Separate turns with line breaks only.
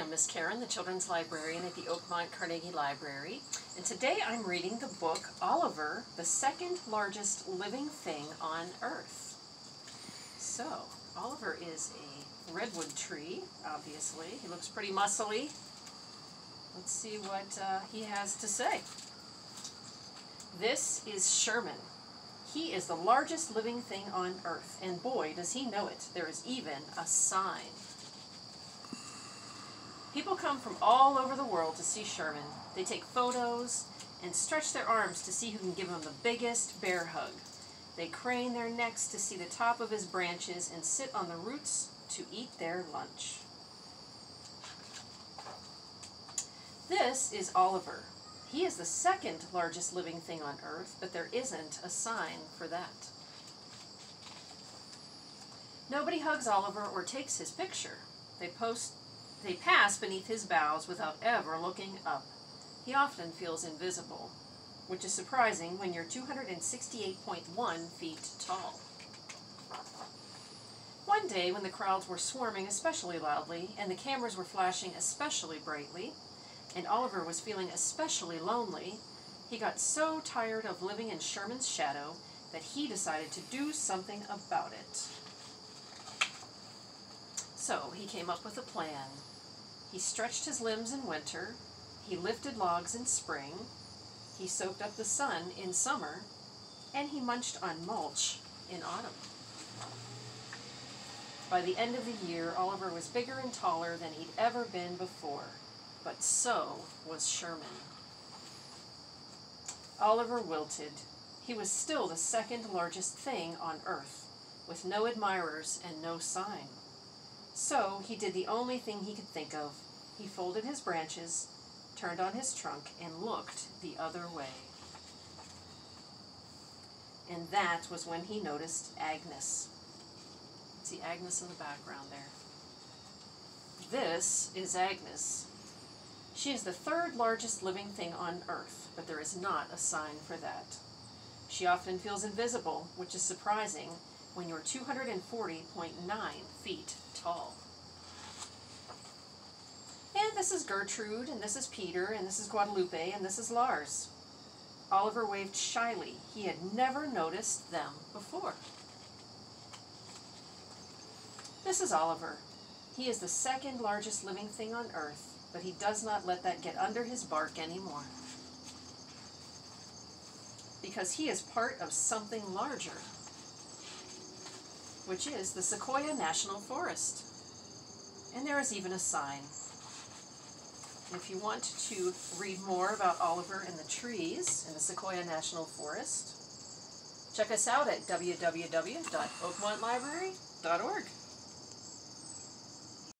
I'm Miss Karen, the Children's Librarian at the Oakmont Carnegie Library, and today I'm reading the book Oliver, the second largest living thing on Earth. So, Oliver is a redwood tree, obviously. He looks pretty muscly. Let's see what he has to say. This is Sherman. He is the largest living thing on Earth, and boy, does he know it. There is even a sign. People come from all over the world to see Sherman. They take photos and stretch their arms to see who can give him the biggest bear hug. They crane their necks to see the top of his branches and sit on the roots to eat their lunch. This is Oliver. He is the second largest living thing on Earth, but there isn't a sign for that. Nobody hugs Oliver or takes his picture. They pass beneath his boughs without ever looking up. He often feels invisible, which is surprising when you're 268.1 feet tall. One day, when the crowds were swarming especially loudly and the cameras were flashing especially brightly, and Oliver was feeling especially lonely, he got so tired of living in Sherman's shadow that he decided to do something about it. So he came up with a plan. He stretched his limbs in winter, he lifted logs in spring, he soaked up the sun in summer, and he munched on mulch in autumn. By the end of the year, Oliver was bigger and taller than he'd ever been before, but so was Sherman. Oliver wilted. He was still the second largest thing on Earth, with no admirers and no sign. So he did the only thing he could think of. He folded his branches, turned on his trunk, and looked the other way. And that was when he noticed Agnes. See Agnes in the background there. This is Agnes. She is the third largest living thing on Earth, but there is not a sign for that. She often feels invisible, which is surprising when you're 240.9 feet tall. And this is Gertrude, and this is Peter, and this is Guadalupe, and this is Lars. Oliver waved shyly. He had never noticed them before. This is Oliver. He is the second largest living thing on Earth, but he does not let that get under his bark anymore. Because he is part of something larger, which is the Sequoia National Forest. And there is even a sign. If you want to read more about Oliver and the trees in the Sequoia National Forest, check us out at www.oakmontlibrary.org.